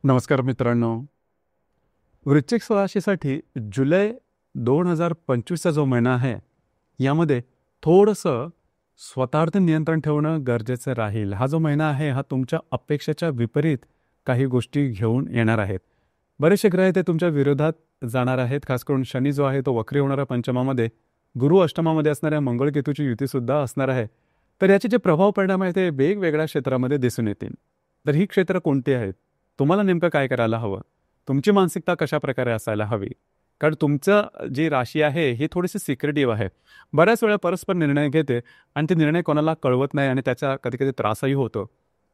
नमस्कार मित्रांनो. वृश्चिक राशीसाठी जुलै 2025चा जो महिना आहे, यामध्ये थोडंसं स्वतःवरती नियंत्रण ठेवणं गरजेचं राहील. हा जो महिना आहे, हा तुमच्या अपेक्षेच्या विपरीत काही गोष्टी घेऊन येणार आहेत. बरेचसे ग्रह ते तुमच्या विरोधात जाणार आहेत. खास करून शनी जो आहे तो वक्री होणाऱ्या पंचमामध्ये, गुरु अष्टमामध्ये असणाऱ्या मंगळ केतूची युतीसुद्धा असणार आहे. तर याचे जे प्रभाव परिणाम आहेत ते वेगवेगळ्या क्षेत्रामध्ये दिसून येतील. तर ही क्षेत्र कोणती आहेत? तुम्हाला नेमकं काय करायला हवं? तुमची मानसिकता कशा प्रकारे असायला हवी? कारण तुमचं जी राशी आहे ही थोडीशी सिक्रेटिव्ह आहे. बऱ्याच वेळा परस्पर निर्णय घेते आणि ते निर्णय कोणाला कळवत नाही आणि त्याचा कधी-कधी त्रासही होतो.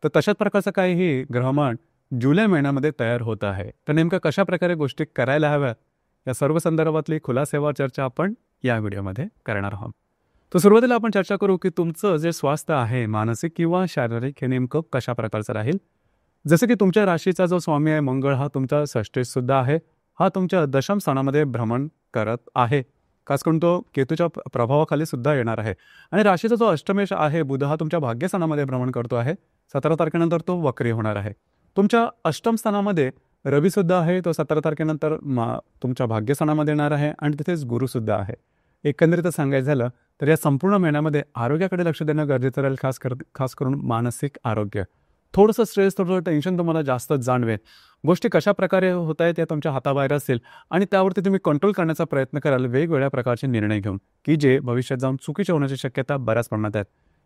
तर तशाच प्रकारचं काही ग्रहमान जुलै महिन्यामध्ये तयार होत आहे. तर नेमकं कशा प्रकारे गोष्टी करायला हव्यात, या सर्व संदर्भातली खुलासेवार चर्चा आपण या व्हिडिओमध्ये करणार आहोत. तर सुरुवातीला आपण चर्चा करू की तुमचं जे स्वास्थ्य आहे, मानसिक किंवा शारीरिक, हे नेमकं कशा प्रकारचं राहील. जसं की तुमच्या राशीचा जो स्वामी आहे मंगळ, हा तुमचा षष्ठेत सुद्धा आहे. हा तुमच्या दशम स्थानामध्ये भ्रमण करत आहे. खास करून तो केतूच्या प्रभावाखाली सुद्धा येणार आहे. आणि राशीचा जो अष्टमेश आहे बुध, हा तुमच्या भाग्यस्थानामध्ये भ्रमण करतो आहे. 17 तारखेनंतर तो वक्री होणार आहे. तुमच्या अष्टम स्थानामध्ये रवी सुद्धा आहे. तो 17 तारखेनंतर तुमच्या भाग्यस्थानामध्ये येणार आहे आणि तिथेच गुरु सुद्धा आहे. एकंदरीत सांगायचं झालं तर या संपूर्ण महिन्यामध्ये आरोग्याकडे लक्ष देणं गरजेचं राहील. खास करून मानसिक आरोग्य. थोडंसं स्ट्रेस, थोडंसं टेन्शन तुम्हाला जास्त जाणवेल. गोष्टी कशा प्रकारे होत आहेत त्या तुमच्या हाताबाहेर असेल आणि त्यावरती तुम्ही कंट्रोल करण्याचा प्रयत्न कराल वेगवेगळ्या प्रकारचे निर्णय घेऊन, की जे भविष्यात जाऊन चुकीचे होण्याची शक्यता बऱ्याच प्रमाणात आहेत.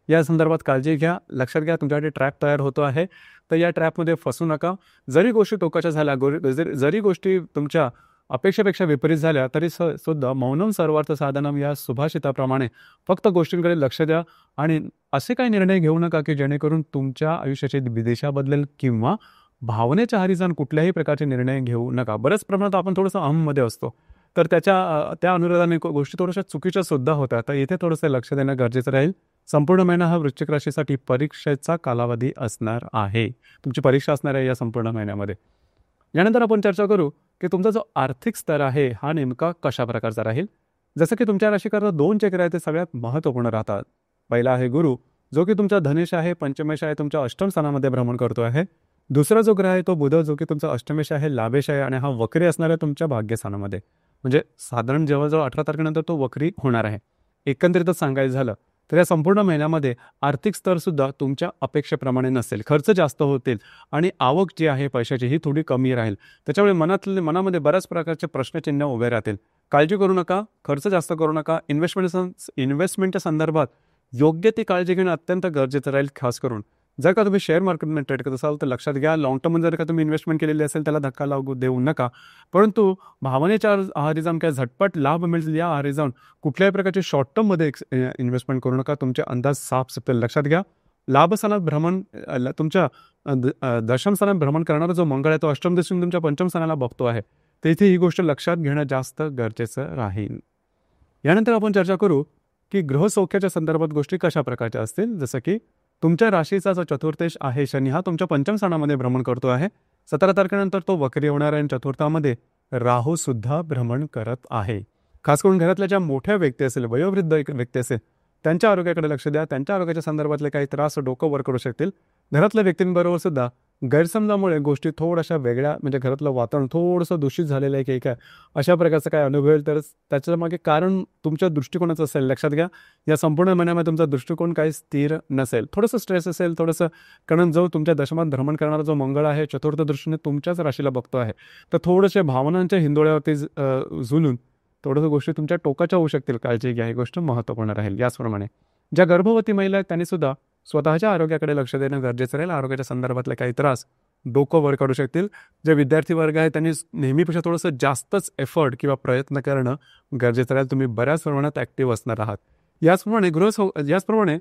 या संदर्भात काळजी घ्या. लक्षात घ्या तुमच्याकडे ट्रॅप तयार होतो आहे. तर या ट्रॅपमध्ये फसू नका. जरी गोष्टी टोकाच्या झाल्या, जरी गोष्टी तुमच्या अपेक्षेपेक्षा विपरीत झाल्या तरी सुद्धा मौनम सर्वार्थ साधनम या सुभाषिताप्रमाणे फक्त गोष्टींकडे लक्ष द्या आणि असे काही निर्णय घेऊ नका की जेणेकरून तुमच्या आयुष्याची दिशा बदलेल किंवा भावनेच्या आहारी जाऊन कुठल्याही प्रकारचे निर्णय घेऊ नका. बऱ्याच प्रमाणात आपण थोडंसं अहममध्ये असतो, तर त्या अनुरोधाने गोष्टी थोड्याशा चुकीच्या सुद्धा होतात. तर इथे थोडंसं लक्ष देणं गरजेचं राहील. संपूर्ण महिना हा वृश्चिक राशीसाठी परीक्षेचा कालावधी असणार आहे. तुमची परीक्षा असणार आहे या संपूर्ण महिन्यामध्ये. यानंतर आपण चर्चा करू की तुमचा जो आर्थिक स्तर आहे हा नेमका कशा प्रकारचा राहील. जसं की तुमच्या राशीकरता 2 चक्र आहे ते सगळ्यात महत्त्वपूर्ण राहतात. पहिला आहे गुरु, जो की तुमचा धनेश आहे, पंचमेश आहे, तुमच्या अष्टम स्थानामध्ये भ्रमण करतो आहे. दुसरा जो ग्रह आहे तो बुध, जो की तुमचा अष्टमेश आहे, लाभेश आहे आणि हा वक्री असणार आहे तुमच्या भाग्यस्थानामध्ये. म्हणजे साधारण जवळजवळ 18 तारखेनंतर तो वक्री होणार आहे. एकंदरीतच सांगायचं झालं तर या संपूर्ण महिन्यामध्ये आर्थिक स्तर सुद्धा तुमच्या अपेक्षेप्रमाणे नसेल. खर्च जास्त होतील आणि आवक जी आहे पैशाची ही थोडी कमी राहील. त्याच्यामुळे मनामध्ये बऱ्याच प्रकारचे प्रश्नचिन्ह उभे राहतील. काळजी करू नका, खर्च जास्त करू नका. इन्व्हेस्टमेंटच्या संदर्भात योग्य ती काळजी घेणं अत्यंत गरजेचं राहील. खास करून जर का तुम्ही शेअर मार्केटमध्ये ट्रेड करत असाल तर लक्षात घ्या, लॉंग टर्म जर का तुम्ही इन्व्हेस्टमेंट केलेली असेल त्याला धक्का लागू देऊ नका. परंतु भावनेच्या आहारी जाऊन काय झटपट लाभ मिळतील या आहारी जाऊन कुठल्याही प्रकारचे शॉर्ट टर्ममध्ये इन्व्हेस्टमेंट करू नका. तुमचे अंदाज साफ सुथरे लक्षात घ्या. लाभस्थानात भ्रमण, तुमच्या दशम स्थानात भ्रमण करणारा जो मंगळ आहे तो अष्टम दिशून तुमच्या पंचम स्थानाला बघतो आहे. तेथे ही गोष्ट लक्षात घेणं जास्त गरजेचं राहील. यानंतर आपण चर्चा करू की गृहसौख्याच्या संदर्भात गोष्टी कशा प्रकारच्या असतील. जसं की तुमच्या राशीचा जो चतुर्थेश आहे शनी, हा तुमच्या पंचम स्थानामध्ये भ्रमण करतो आहे. 17 तारखेनंतर तो वक्री होणार आहे आणि चतुर्थामध्ये राहू सुद्धा भ्रमण करत आहे. खास करून घरातल्या ज्या मोठ्या व्यक्ती असेल, वयोवृद्ध व्यक्ती असेल, त्यांच्या आरोग्याकडे लक्ष द्या. त्यांच्या आरोग्याच्या संदर्भातले काही त्रास डोकं वर करू शकतील. घरातल्या व्यक्तींबरोबर सुद्धा गैरसमजामुळे गोष्टी थोड्याशा वेगळ्या, म्हणजे घरातलं वातावरण थोडंसं दूषित झालेलं आहे की काय, अशा प्रकारचं काय अनुभव येईल. तर त्याच्या मागे कारण तुमच्या दृष्टिकोनाचं असेल. लक्षात घ्या, या संपूर्ण महिन्यामध्ये तुमचा दृष्टिकोन काही स्थिर नसेल. थोडंसं स्ट्रेस असेल, थोडंसं, कारण जो तुमच्या दशमात भ्रमण करणारा जो मंगळ आहे चतुर्थ दृष्टीने तुमच्याच राशीला बघतो आहे. तर थोडेसे भावनांच्या हिंदोळ्यावरती झुलून थोडंसं गोष्टी तुमच्या टोकाच्या होऊ शकतील. काळजी घ्या, ही गोष्ट महत्त्वपूर्ण राहील. याचप्रमाणे ज्या गर्भवती महिला आहेत त्यांनी सुद्धा स्वतःच्या आरोग्याकडे लक्ष देणं गरजेचं राहील. आरोग्याच्या संदर्भातले काही त्रास डोकं वर काढू शकतील. जे विद्यार्थी वर्ग आहे त्यांनी नेहमीपेक्षा थोडंसं जास्तच एफर्ट किंवा प्रयत्न करणं गरजेचं राहील. तुम्ही बऱ्याच प्रमाणात ॲक्टिव्ह असणार आहात. याचप्रमाणे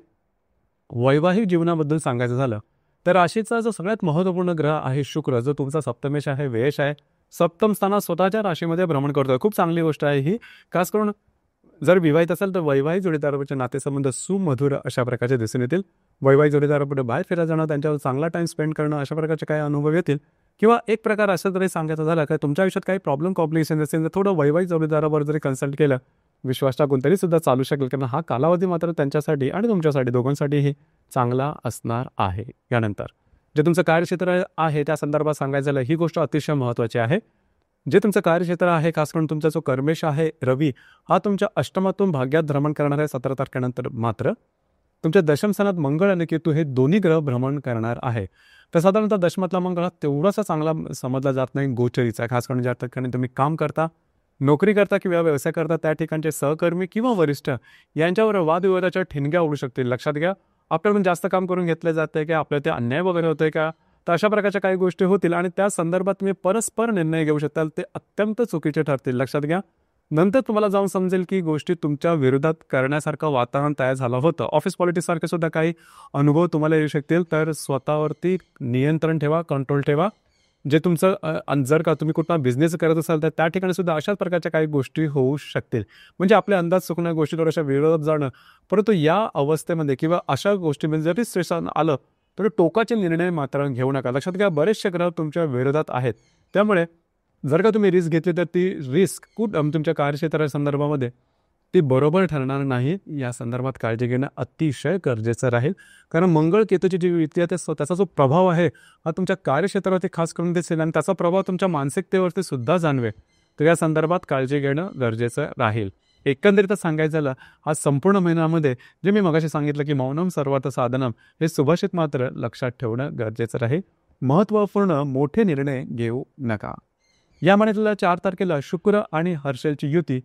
वैवाहिक जीवनाबद्दल सांगायचं झालं तर राशीचा जो सगळ्यात महत्त्वपूर्ण ग्रह आहे शुक्र, जो तुमचा सप्तमेश आहे, व्ययश आहे, सप्तम स्थानात स्वतःच्या राशीमध्ये भ्रमण करतोय. खूप चांगली गोष्ट आहे ही. खास करून जर विवाहित असेल तर वैवाहिक जोडीदाराचे नातेसंबंध सुमधुर अशा प्रकारचे दिसून येतील. वैवाहिक जोडीदारापुढे बाहेर फिरायला जाणं, त्यांच्यावर चांगला टाइम स्पेंड करणं, अशा प्रकारचे काही अनुभव येतील. किंवा एक प्रकार असं जरी सांगायचं झालं की तुमच्या आयुष्यात काही कॉम्प्लिकेशन असेल तर थोडं वैवाहिक जोडीदारावर जरी कन्सल्ट केलं, विश्वास टाकून तरी सुद्धा चालू शकेल. कारण हा कालावधी मात्र त्यांच्यासाठी आणि तुमच्यासाठी दोघांसाठीही चांगला असणार आहे. यानंतर जे तुमचं कार्यक्षेत्र आहे त्या संदर्भात सांगायचं झालं, ही गोष्ट अतिशय महत्त्वाची आहे. जे तुमचं कार्यक्षेत्र आहे, खास करून तुमचा जो कर्मेश आहे रवी, हा तुमच्या अष्टमातून भाग्यात भ्रमण करणार आहे 17 तारखेनंतर. मात्र तुमच्या दशमस्थानात मंगळ आणि केतू हे दोन्ही ग्रह भ्रमण करणार आहे. तर साधारणतः दशमातला मंगळ हा तेवढासा चांगला समजला जात नाही गोचरीचा, खास करून ज्या ठिकाणी तुम्ही काम करता, नोकरी करता किंवा व्यवसाय करता त्या ठिकाणचे सहकर्मी किंवा वरिष्ठ यांच्यावर वादविवादाच्या ठिणग्या उडू शकतील. लक्षात घ्या, आपल्याकडून जास्त काम करून घेतलं जातंय की आपल्या ते अन्याय वगैरे होतोय का, तर अशा प्रकारच्या काही गोष्टी होतील आणि त्या संदर्भात तुम्ही परस्पर निर्णय घेऊ शकताल, ते अत्यंत चुकीचे ठरतील. लक्षात घ्या, नंतर तुम्हाला जाऊन समजेल की गोष्टी तुमच्या विरोधात करण्यासारखं वातावरण तयार झालं होतं. ऑफिस पॉलिटिक्स सारखे सुद्धा काही अनुभव तुम्हाला येऊ शकतील. तर स्वतःवरती नियंत्रण ठेवा, कंट्रोल ठेवा. जे तुमचं जर का तुम्ही कुठला बिझनेस करत असाल तर त्या ठिकाणी सुद्धा अशाच प्रकारच्या काही गोष्टी होऊ शकतील. म्हणजे आपले अंदाज चुकण्या, गोष्टी थोड्याशा विरोधात जाणं. परंतु या अवस्थेमध्ये किंवा अशा गोष्टीमध्ये जरी स्ट्रेशन आलं तर टोकाचे निर्णय मात्र घेऊ नका. लक्षात घ्या, बरेचसे ग्रह तुमच्या विरोधात आहेत. त्यामुळे जर का तुम्ही रिस्क घेतली तर ती रिस्क तुमच्या कार्यक्षेत्रासंदर्भामध्ये ती बरोबर ठरणार नाही. या संदर्भात काळजी घेणं अतिशय गरजेचं राहील. कारण मंगळ केतूची जी युती आहे त्याचा जो प्रभाव आहे हा तुमच्या कार्यक्षेत्रावरती खास करून दिसेल आणि त्याचा प्रभाव तुमच्या मानसिकतेवरती सुद्धा जाणवेल. तर या संदर्भात काळजी घेणं गरजेचं राहील. एकंदरीतच सांगायचं झालं, हा संपूर्ण महिन्यामध्ये जे मी मगाशी सांगितलं की मौनम सर्वार्थ साधनम हे सुभाषित मात्र लक्षात ठेवणं गरजेचं राहील. महत्त्वपूर्ण मोठे निर्णय घेऊ नका. या महिन्यातल्या 4 तारखेला शुक्र आणि हर्षलची युती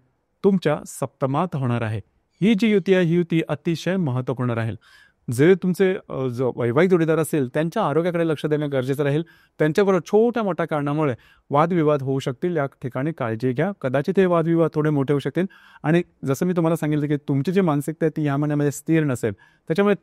तुमच्या सप्तमात होणार आहे. ही जी युती आहे ही युती अतिशय महत्त्वपूर्ण राहील. जे तुमचे जो वैवाहिक जोडीदार असेल त्यांच्या आरोग्याकडे लक्ष देणं गरजेचं राहील. त्यांच्याबरोबर छोट्या मोठ्या कारणामुळे वादविवाद होऊ शकतील, या ठिकाणी काळजी घ्या. कदाचित हे वादविवाद थोडे मोठे होऊ शकतील आणि जसं मी तुम्हाला सांगितलं की तुमची जी मानसिकता आहे ती या महिन्यामध्ये स्थिर नसेल, त्याच्यामुळे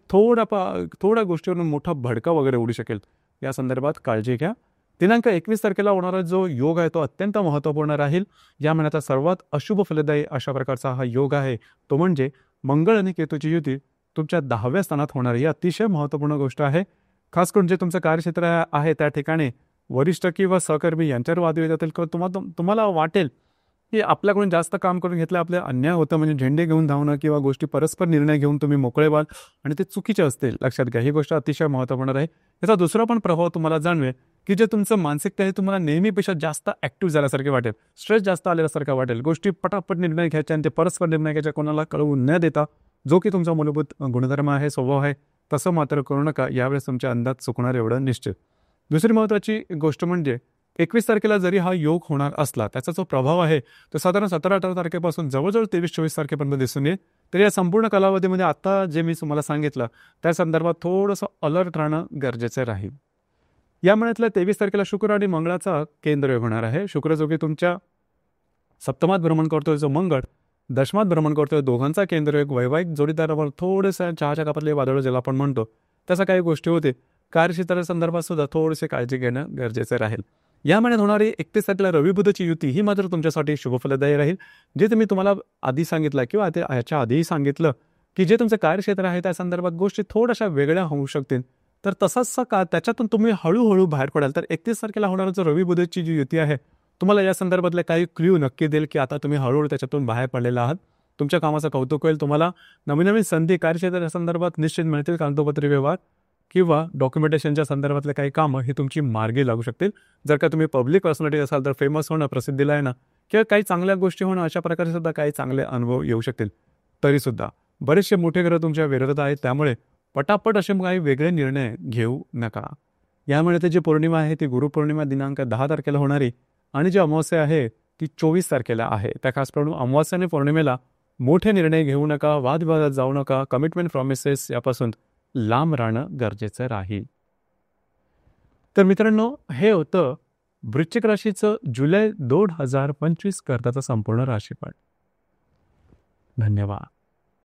थोड्या गोष्टीवरून मोठा भडका वगैरे उडू शकेल. या संदर्भात काळजी घ्या. दिनांक 21 तारखेला होणारा जो योग आहे तो अत्यंत महत्त्वपूर्ण राहील. या महिन्याचा सर्वात अशुभ फलदायी अशा प्रकारचा हा योग आहे, तो म्हणजे मंगळ आणि केतूची युती तुमच्या 10व्या स्थानात होणार. ही अतिशय महत्त्वपूर्ण गोष्ट आहे. खास करून जे तुमचं कार्यक्षेत्र आहे त्या ठिकाणी वरिष्ठ किंवा सहकर्मी यांच्यावर वादविवाद येतील किंवा तुम्हाला वाटेल की आपल्याकडून जास्त काम करून घेतलं, आपले अन्याय होतं, म्हणजे झेंडे घेऊन धावणं किंवा गोष्टी परस्पर निर्णय घेऊन तुम्ही मोकळे व्हाल आणि ते चुकीचे असतील. लक्षात घ्या, ही गोष्ट अतिशय महत्त्वपूर्ण आहे. याचा दुसरा पण प्रभाव तुम्हाला जाणवेल की जे तुमचं मानसिकता आहे तुम्हाला नेहमीपेक्षा जास्त ॲक्टिव्ह झाल्यासारखे वाटेल, स्ट्रेस जास्त आल्यासारखं वाटेल. गोष्टी पटापट निर्णय घ्यायचे आणि ते परस्पर निर्णय घ्यायचे, कोणाला कळवून न देता, जो की तुमचा मूलभूत गुणधर्म आहे, स्वभाव आहे, तसं मात्र करू नका. यावेळेस तुमचे अंदाज चुकणार एवढं निश्चित. दुसरी महत्त्वाची गोष्ट म्हणजे 21 तारखेला जरी हा योग होणार असला, त्याचा जो प्रभाव आहे तो साधारण 17-18 तारखेपासून जवळजवळ 23-24 तारखेपर्यंत दिसून येईल. तर या संपूर्ण कालावधीमध्ये आता जे मी तुम्हाला सांगितलं त्या संदर्भात थोडंसं अलर्ट राहणं गरजेचं राहील. या महिन्यातल्या 23 तारखेला शुक्र आणि मंगळाचा केंद्रयोग होणार आहे. शुक्र जो की तुमच्या सप्तमात भ्रमण करतोय, जो मंगळ दशमात भ्रमण करतोय, दोघांचा केंद्रयोग वैवाहिक जोडीदारावर थोडंसं चहाच्या कपातले वादळ ज्याला आपण म्हणतो त्याचा काही गोष्टी होते. कार्यक्षेत्रासंदर्भात सुद्धा थोडेसे काळजी घेणं गरजेचं राहील. या महिन्यात होणारी 31 तारखेला रवी बुधची युती ही मात्र तुमच्यासाठी शुभफलदायी राहील. जे तुम्ही तुम्हाला आधी सांगितलं किंवा याच्या आधीही सांगितलं की जे तुमचं कार्यक्षेत्र आहे त्या संदर्भात गोष्टी थोड्याशा वेगळ्या होऊ शकतील, तर तसाच का त्याच्यातून तुम्ही हळूहळू बाहेर पडाल. तर 31 तारखेला होणारा जो रवी बुधची जी युती आहे तुम्हाला या संदर्भातले काही क्ल्यू नक्की देईल की आता तुम्ही हळूहळू त्याच्यातून बाहेर पडलेला आहात. तुमच्या कामाचं कौतुक होईल. तुम्हाला नवीन नवीन संधी कार्यक्षेत्राच्या संदर्भात निश्चित मिळतील. कागदोपत्री व्यवहार किंवा डॉक्युमेंटेशनच्या संदर्भातले काही कामं ही तुमची मार्गी लागू शकतील. जर का तुम्ही पब्लिक पर्सनॅलिटी असाल तर फेमस होणं, प्रसिद्धीला येणं किंवा काही चांगल्या गोष्टी होणं, अशा प्रकारे सुद्धा काही चांगले अनुभव येऊ शकतील. तरीसुद्धा बरेचसे मोठे ग्रह तुमच्या विरोधात आहेत, त्यामुळे पटापट असे काही वेगळे निर्णय घेऊ नका. यामुळे ते जी पौर्णिमा आहे ती गुरुपौर्णिमा दिनांक 10 तारखेला होणारी आणि जी अमावस्या आहे ती 24 तारखेला आहे. त्या खास करून अमावस्या आणि पौर्णिमेला मोठे निर्णय घेऊ नका, वादविवादात जाऊ नका, कमिटमेंट प्रॉमिसेस यापासून लांब राहणं गरजेचं राहील. तर मित्रांनो, हे होतं वृश्चिक राशीचं जुलै 2025 करताचं संपूर्ण राशीफळ. धन्यवाद.